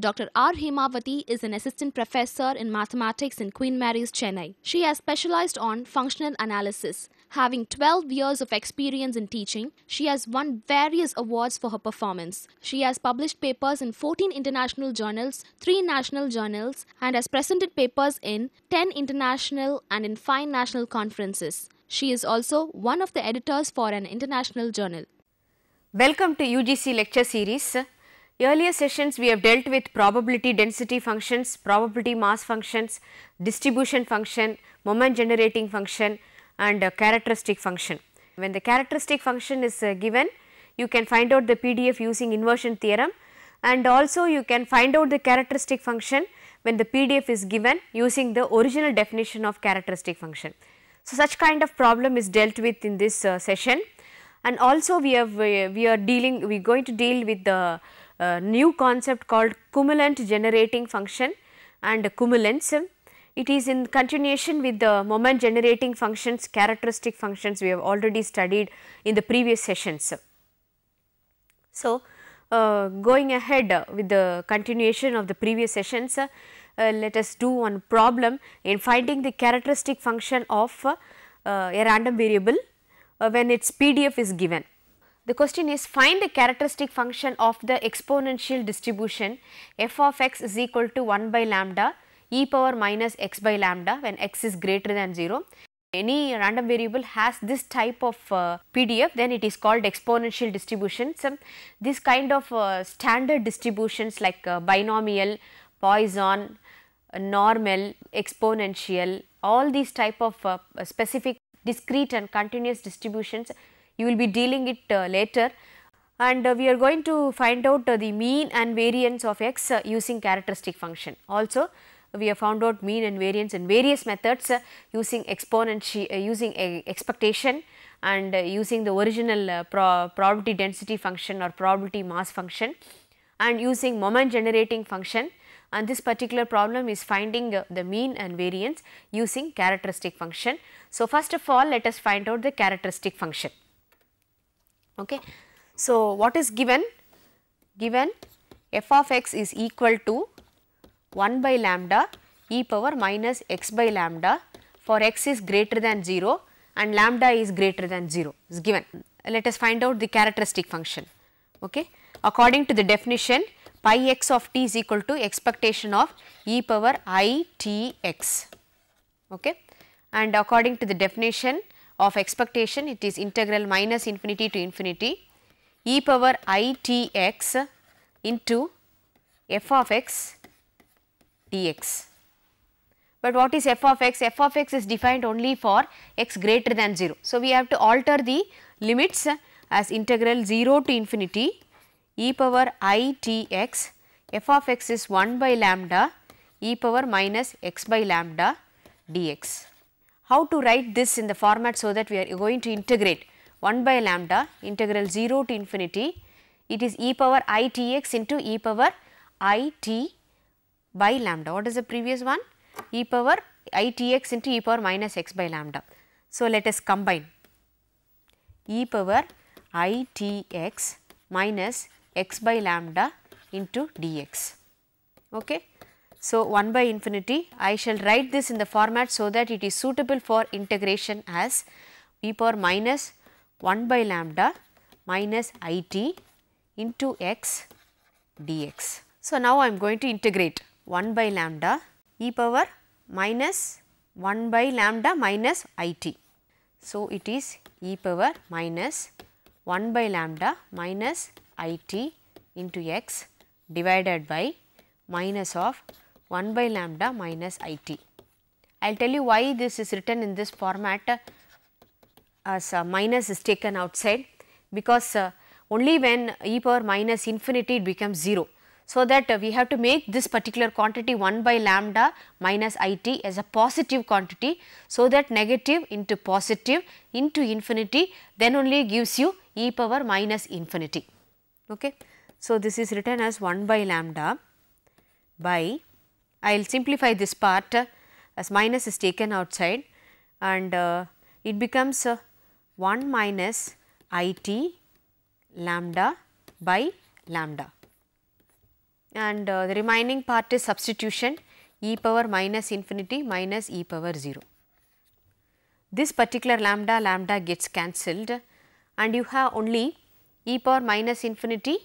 Dr. R. Hemavati is an assistant professor in mathematics in Queen Mary's, Chennai. She has specialized on functional analysis. Having 12 years of experience in teaching, she has won various awards for her performance. She has published papers in 14 international journals, 3 national journals, and has presented papers in 10 international and in 5 national conferences. She is also one of the editors for an international journal. Welcome to UGC lecture series. Earlier sessions we have dealt with probability density functions, probability mass functions, distribution function, moment generating function and characteristic function. When the characteristic function is given, you can find out the PDF using inversion theorem, and also you can find out the characteristic function when the PDF is given using the original definition of characteristic function. So, such kind of problem is dealt with in this session, and also we are going to deal with the new concept called cumulant generating function and cumulants. It is in continuation with the moment generating functions, characteristic functions we have already studied in the previous sessions. So, going ahead with the continuation of the previous sessions, let us do one problem in finding the characteristic function of a random variable when its PDF is given. The question is, find the characteristic function of the exponential distribution f of x is equal to 1 by lambda e power minus x by lambda when x is greater than 0. Any random variable has this type of PDF, then it is called exponential distributions. This kind of standard distributions like binomial, Poisson, normal, exponential, all these type of specific discrete and continuous distributions, you will be dealing it later, and we are going to find out the mean and variance of x using characteristic function. Also we have found out mean and variance in various methods using exponential, using expectation and using the original probability density function or probability mass function, and using moment generating function, and this particular problem is finding the mean and variance using characteristic function. So, first of all let us find out the characteristic function. Okay. So, what is given? Given f of x is equal to 1 by lambda e power minus x by lambda for x is greater than 0 and lambda is greater than 0 is given. Let us find out the characteristic function. Okay. According to the definition, pi x of t is equal to expectation of e power I t x. Okay. And according to the definition of expectation, it is integral minus infinity to infinity e power I t x into f of x dx. But what is f of x? F of x is defined only for x greater than 0. So, we have to alter the limits as integral 0 to infinity e power I t x, f of x is 1 by lambda e power minus x by lambda dx. How to write this in the format so that we are going to integrate 1 by lambda integral 0 to infinity, it is e power I t x into e power I t by lambda. What is the previous one? E power I t x into e power minus x by lambda. So, let us combine e power I t x minus x by lambda into dx. Okay. So, 1 by infinity, I shall write this in the format so that it is suitable for integration as e power minus 1 by lambda minus I t into x dx. So, now I am going to integrate 1 by lambda e power minus 1 by lambda minus I t. So, it is e power minus 1 by lambda minus I t into x divided by minus of 1 by lambda minus I t. I will tell you why this is written in this format as minus is taken outside, because only when e power minus infinity it becomes 0. So, that we have to make this particular quantity 1 by lambda minus I t as a positive quantity, so that negative into positive into infinity then only gives you e power minus infinity. Okay. So, this is written as 1 by lambda by, I will simplify this part as minus is taken outside, and it becomes 1 minus I t lambda by lambda. and the remaining part is substitution, e power minus infinity minus e power 0. This particular lambda gets cancelled and you have only e power minus infinity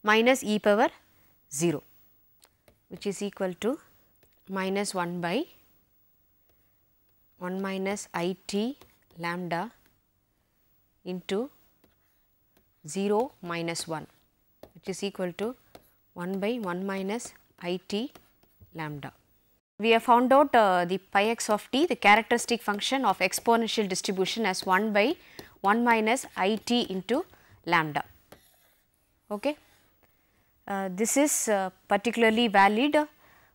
minus e power 0, which is equal to minus 1 by 1 minus I t lambda into 0 minus 1, which is equal to 1 by 1 minus I t lambda. We have found out the pi x of t, the characteristic function of exponential distribution, as 1 by 1 minus I t into lambda. Okay. This is particularly valid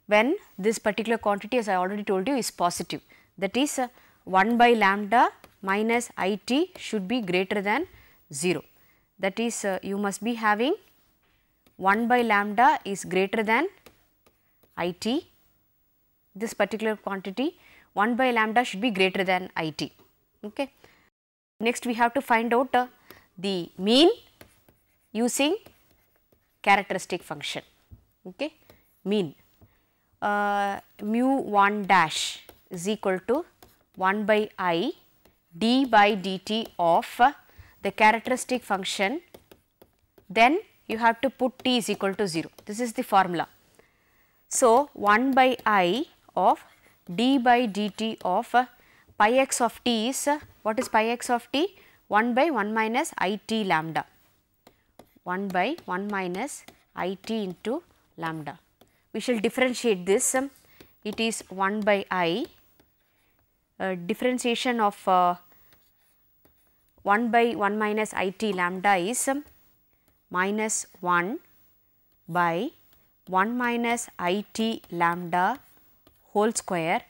when this particular quantity, as I already told you, is positive. That is 1 by lambda minus I t should be greater than 0. That is you must be having 1 by lambda is greater than I t. This particular quantity 1 by lambda should be greater than I t. Okay. Next we have to find out the mean using characteristic function. Okay. Mean mu 1 dash is equal to 1 by I d by dt of the characteristic function, then you have to put t is equal to 0. This is the formula. So, 1 by I of d by dt of pi x of t is, what is pi x of t? 1 by 1 minus I t lambda, 1 by 1 minus I t into lambda. We shall differentiate this, it is 1 by I, differentiation of 1 by 1 minus I t lambda is minus 1 by 1 minus I t lambda whole square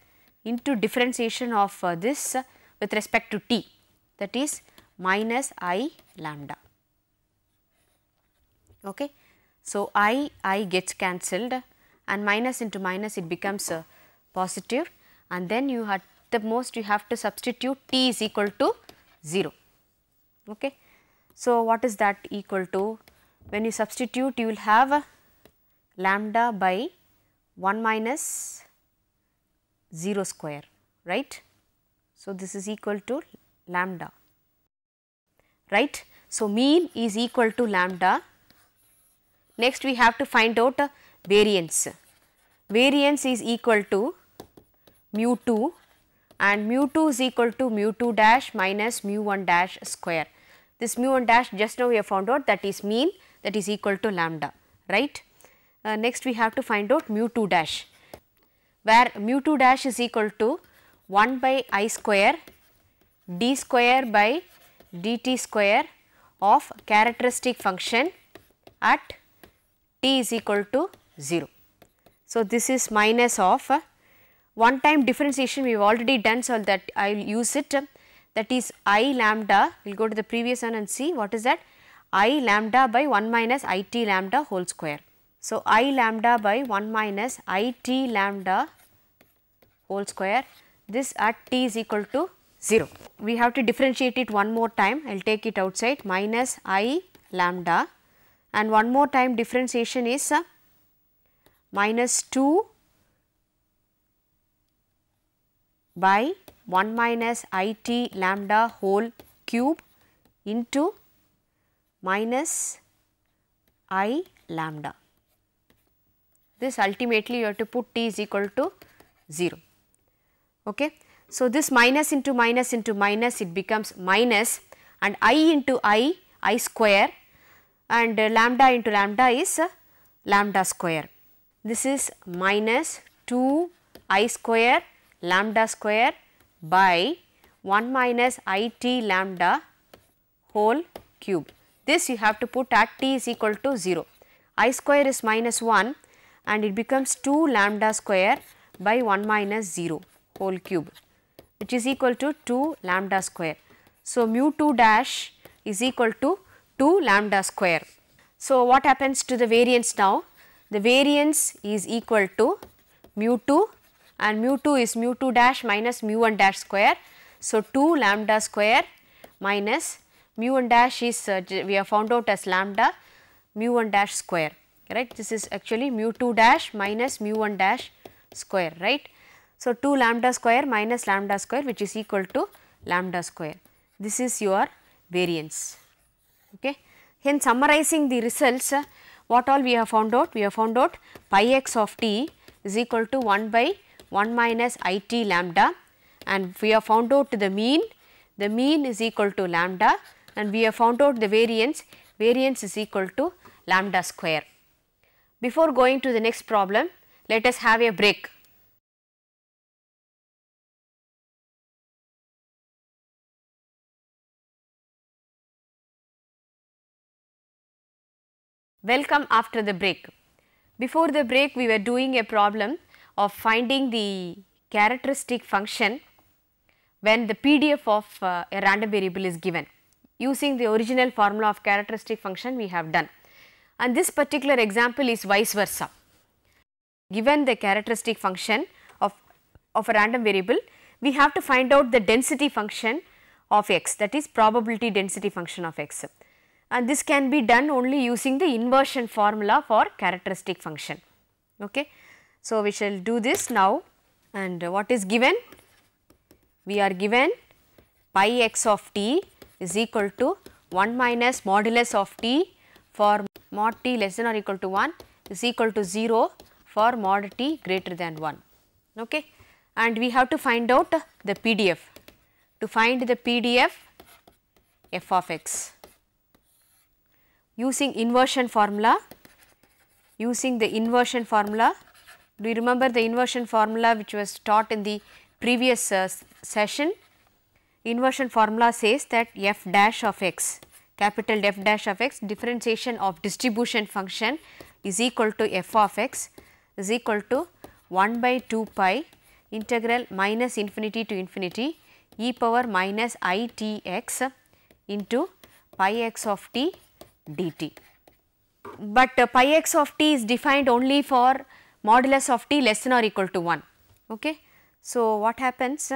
into differentiation of this with respect to t, that is minus I lambda. Okay. So, I gets cancelled and minus into minus it becomes positive, and then you at the most you have to substitute t is equal to 0. Okay. So, what is that equal to? When you substitute, you will have lambda by 1 minus 0 square, right. So, this is equal to lambda, right. So, mean is equal to lambda. Next we have to find out variance. Variance is equal to mu 2 and mu 2 is equal to mu 2 dash minus mu 1 dash square. This mu 1 dash just now we have found out, that is mean, that is equal to lambda, right. Next we have to find out mu 2 dash, where mu 2 dash is equal to 1 by I square d square by dt square of characteristic function at t is equal to 0. So, this is minus of one time differentiation we have already done, so that I will use it, that is I lambda, we will go to the previous one and see what is that, I lambda by 1 minus I t lambda whole square. So, I lambda by 1 minus I t lambda whole square, this at t is equal to 0. We have to differentiate it one more time, I will take it outside, minus I lambda, and one more time differentiation is minus 2 by 1 minus I t lambda whole cube into minus I lambda. This ultimately you have to put t is equal to 0. Okay. So, this minus into minus it becomes minus, and I into I square, and lambda into lambda is lambda square. This is minus 2 I square lambda square by 1 minus I t lambda whole cube. This you have to put at t is equal to 0. I square is minus 1 and it becomes 2 lambda square by 1 minus 0 whole cube, which is equal to 2 lambda square. So, mu 2 dash is equal to 2 lambda square. So, what happens to the variance now? The variance is equal to mu 2, and mu 2 is mu 2 dash minus mu 1 dash square. So, 2 lambda square minus mu 1 dash is we have found out as lambda mu 1 dash square. right. This is actually mu 2 dash minus mu 1 dash square, right. So, 2 lambda square minus lambda square, which is equal to lambda square. This is your variance. Okay. Hence, summarizing the results, what all we have found out? We have found out pi x of t is equal to 1 by 1 minus I t lambda, and we have found out the mean is equal to lambda, and we have found out the variance is equal to lambda square. Before going to the next problem, let us have a break. Welcome after the break. Before the break, we were doing a problem of finding the characteristic function when the PDF of a random variable is given. Using the original formula of characteristic function we have done, and this particular example is vice versa. Given the characteristic function of a random variable, we have to find out the density function of x, that is probability density function of x, and this can be done only using the inversion formula for characteristic function. Okay. So, we shall do this now, and what is given? We are given pi x of t is equal to 1 minus modulus of t for mod t less than or equal to 1 is equal to 0 for mod t greater than 1. Okay. And we have to find out the PDF. To find the PDF f of x, using inversion formula, do you remember the inversion formula which was taught in the previous session? Inversion formula says that f dash of x, capital F dash of x, differentiation of distribution function is equal to f of x is equal to 1 by 2 pi integral minus infinity to infinity e power minus I t x into pi x of t dt. But pi x of t is defined only for modulus of t less than or equal to 1. Okay. So, what happens?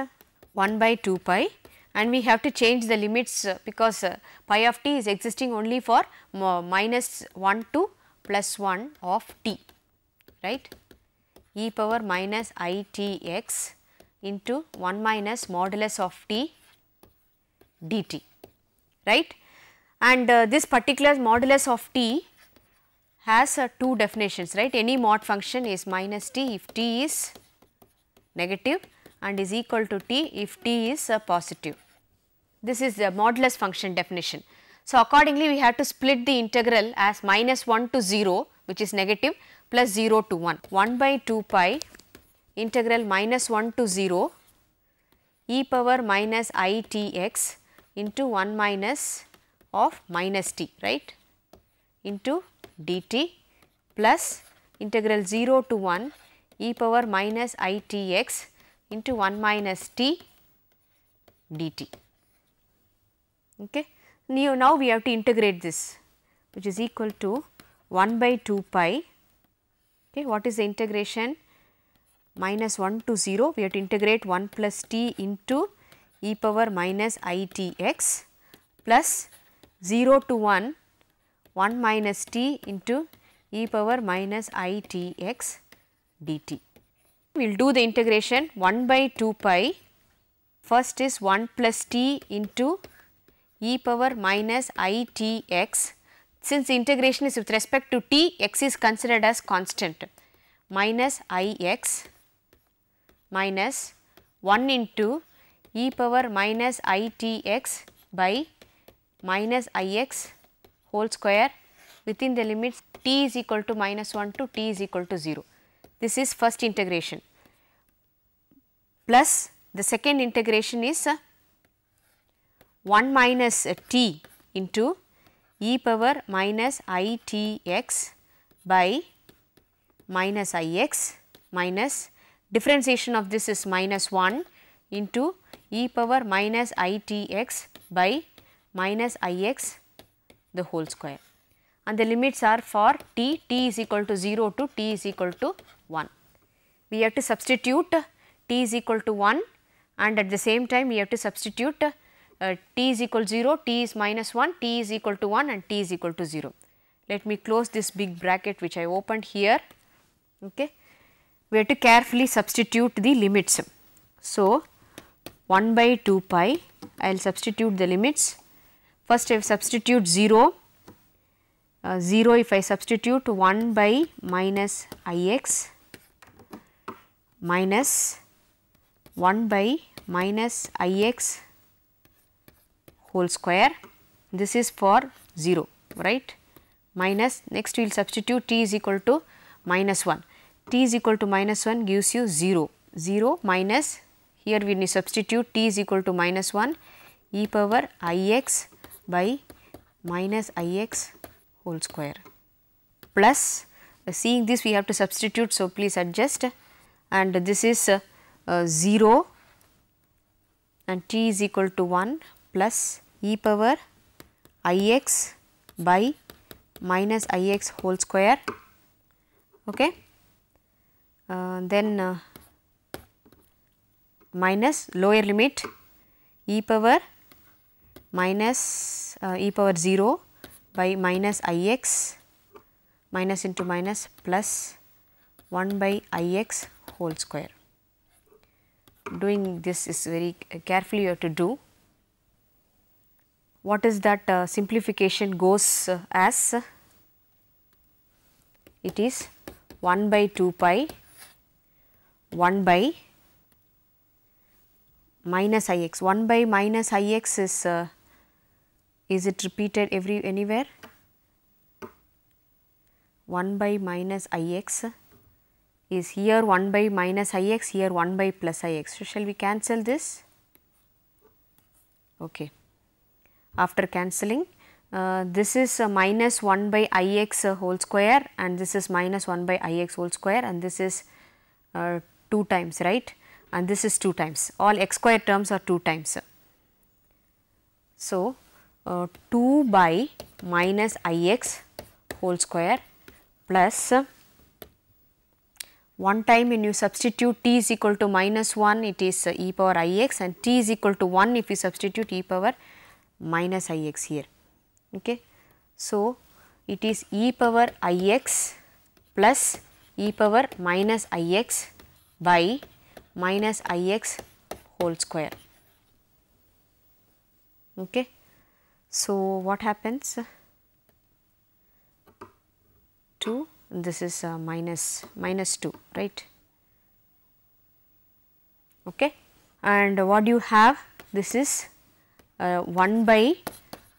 1 by 2 pi, and we have to change the limits because pi of t is existing only for minus 1 to plus 1 of t, right, e power minus I t x into 1 minus modulus of t dt, right. And this particular modulus of t has two definitions, right. Any mod function is minus t if t is negative and is equal to t if t is positive. This is the modulus function definition. So, accordingly we have to split the integral as minus 1 to 0, which is negative, plus 0 to 1. 1 by 2 pi integral minus 1 to 0 e power minus I t x into 1 minus of minus t, right, into dt plus integral 0 to 1 e power minus I t x into 1 minus t dt. Okay. Now we have to integrate this, which is equal to 1 by 2 pi. Okay. What is the integration? Minus 1 to 0, we have to integrate 1 plus t into e power minus I t x plus 0 to 1 1 minus t into e power minus I t x dt. We will do the integration 1 by 2 pi. First is 1 plus t into e power minus I t x. Since the integration is with respect to t, x is considered as constant, minus I x minus 1 into e power minus I t x by minus I x whole square within the limits t is equal to minus 1 to t is equal to 0. This is first integration, plus the second integration is 1 minus t into e power minus I t x by minus I x minus differentiation of this is minus 1 into e power minus I t x by minus I x the whole square, and the limits are for t is equal to 0 to t is equal to 1. We have to substitute t is equal to 1, and at the same time we have to substitute t is equal to 0, t is minus 1, t is equal to 1 and t is equal to 0. let me close this big bracket which I opened here. Okay. We have to carefully substitute the limits. So, 1 by 2 pi, I will substitute the limits. First I will substitute 0, 0 if I substitute 1 by minus Ix minus 1 by minus Ix whole square, this is for 0, right, minus, next we will substitute t is equal to minus 1, t is equal to minus 1 gives you 0, 0 minus, here we need substitute t is equal to minus 1 e power Ix by minus Ix whole square plus, seeing this we have to substitute, so please adjust, and this is 0 and t is equal to 1 plus e power Ix by minus Ix whole square. Okay. Then minus lower limit e power minus e power 0 by minus Ix minus into minus plus 1 by Ix whole square. Doing this is very carefully you have to do. What is that simplification goes as? It is 1 by 2 pi 1 by minus Ix, 1 by minus Ix is it repeated anywhere? 1 by minus Ix is here 1 by minus Ix, here 1 by plus Ix. So, shall we cancel this? Okay. After cancelling, this is minus 1 by Ix whole square and this is minus 1 by Ix whole square and this is 2 times, right, and this is 2 times, all x square terms are 2 times. So, 2 by minus Ix whole square plus 1 time when you substitute t is equal to minus 1, it is e power Ix, and t is equal to 1 if you substitute e power minus Ix here. Okay. So, it is e power Ix plus e power minus Ix by minus Ix whole square. Okay. So, what happens? 2, this is minus 2, right. Okay. And what do you have? This is 1 by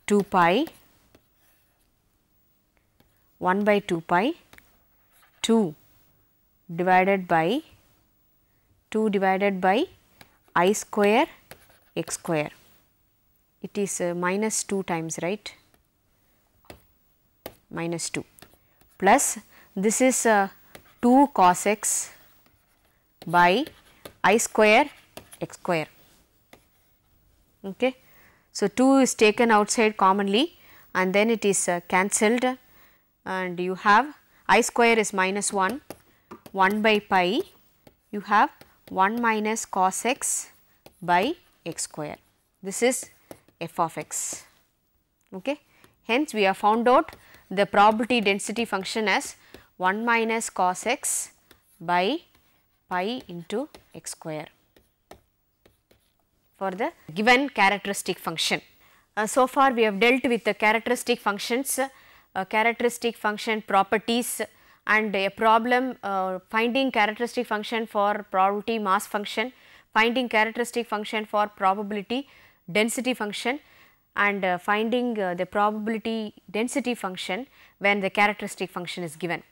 2 pi 1 by 2 pi 2 divided by I square x square. It is minus 2 times, right, minus 2 plus this is 2 cos x by I square x square. Okay. So, 2 is taken outside commonly and then it is cancelled and you have I square is minus 1, 1 by pi, you have 1 minus cos x by x square. This is f of x. Okay. Hence, we have found out the probability density function as 1 minus cos x by pi into x square for the given characteristic function. So far we have dealt with the characteristic functions, characteristic function properties and a problem finding characteristic function for probability mass function, finding characteristic function for probability density function and finding the probability density function when the characteristic function is given.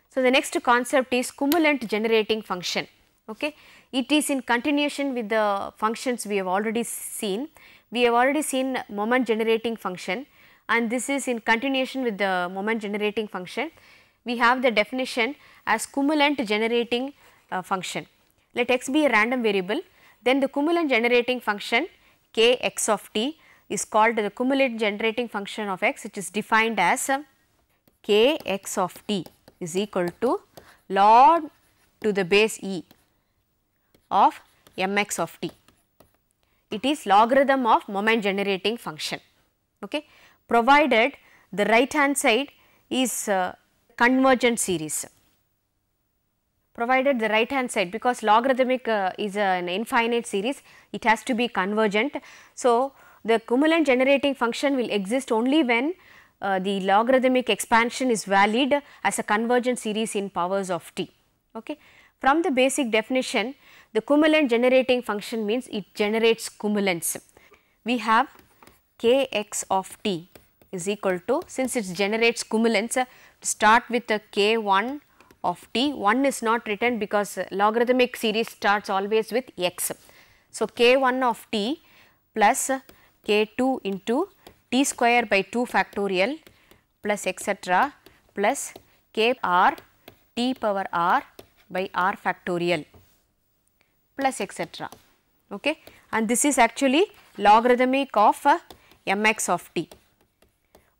So, the next concept is cumulant generating function. Okay. It is in continuation with the functions we have already seen. We have already seen moment generating function and this is in continuation with the moment generating function. We have the definition as cumulant generating function. Let x be a random variable, then the cumulant generating function k x of t is called the cumulant generating function of x, which is defined as k x of t is equal to log to the base e of mx of t. It is logarithm of moment generating function, okay, provided the right hand side is convergent series, provided the right hand side, because logarithmic is an infinite series, it has to be convergent. So, the cumulant generating function will exist only when the logarithmic expansion is valid as a convergent series in powers of t. Okay. From the basic definition, the cumulant generating function means it generates cumulants. We have kx of t is equal to, since it generates cumulants, start with the k1 of t. 1 is not written because logarithmic series starts always with x. So, k1 of t plus k2 into t square by 2 factorial plus etcetera plus k r t power r by r factorial plus etcetera. Okay. And this is actually logarithmic of mx of t.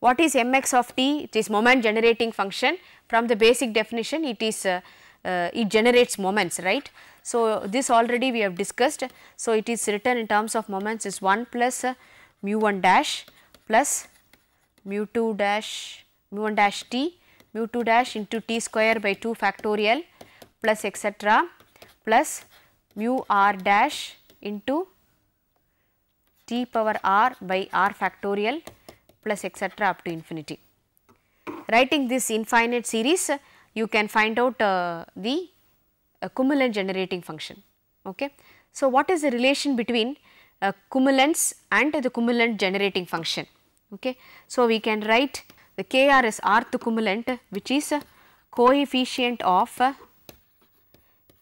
What is mx of t? It is moment generating function. From the basic definition, it is it generates moments, right. So, this already we have discussed. So, it is written in terms of moments is 1 plus mu 1 dash plus mu 2 dash mu 1 dash t mu 2 dash into t square by 2 factorial plus etcetera plus mu r dash into t power r by r factorial plus etcetera up to infinity. Writing this infinite series, you can find out the cumulant generating function. Okay. So, what is the relation between cumulants and the cumulant generating function? Okay. So, we can write the Kr is rth cumulant, which is a coefficient of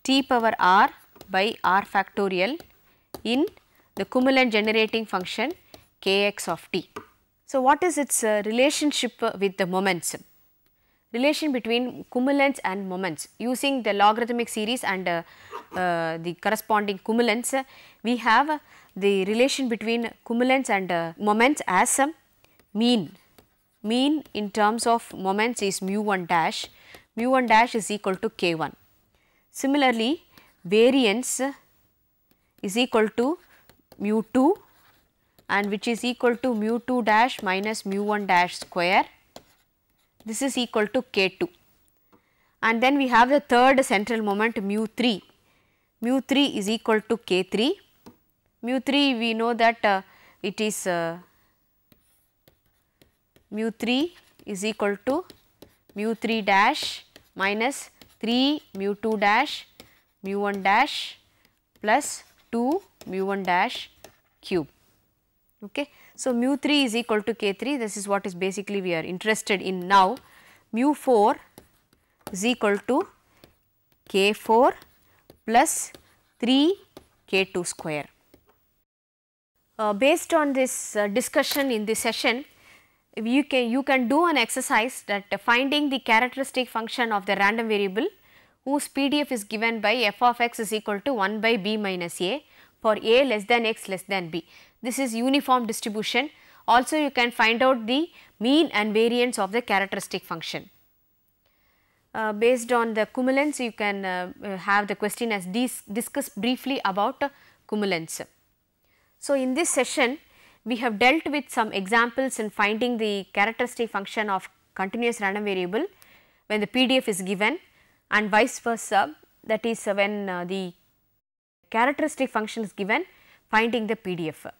t power r by r factorial in the cumulant generating function kx of t. So, what is its relationship with the moments? Relation between cumulants and moments, using the logarithmic series and the corresponding cumulants, we have the relation between cumulants and moments as a mean. Mean in terms of moments is mu 1 dash, mu 1 dash is equal to k1. Similarly, variance is equal to mu 2 and which is equal to mu 2 dash minus mu 1 dash square. This is equal to k2. And then we have the third central moment mu 3. Mu 3 is equal to k3. Mu 3 we know that it is mu 3 is equal to mu 3 dash minus 3 mu 2 dash mu 1 dash plus 2 mu 1 dash cube. Okay. So, mu 3 is equal to k3, this is what is basically we are interested in now. Mu 4 is equal to k4 plus 3 k2 square. Based on this discussion in this session, you can do an exercise that finding the characteristic function of the random variable whose PDF is given by f of x is equal to 1 by b minus a for a less than x less than b. This is uniform distribution. Also, you can find out the mean and variance of the characteristic function. Based on the cumulants, you can have the question as discussed briefly about cumulants. So, in this session, we have dealt with some examples in finding the characteristic function of continuous random variable when the PDF is given and vice versa, that is when the characteristic function is given, finding the PDF.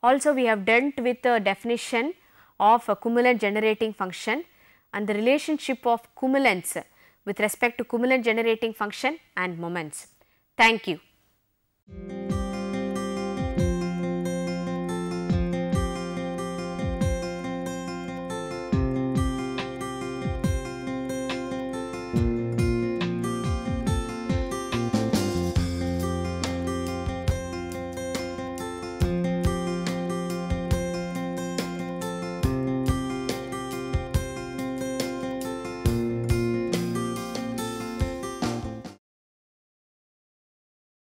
Also, we have dealt with the definition of a cumulant generating function and the relationship of cumulants with respect to cumulant generating function and moments. Thank you.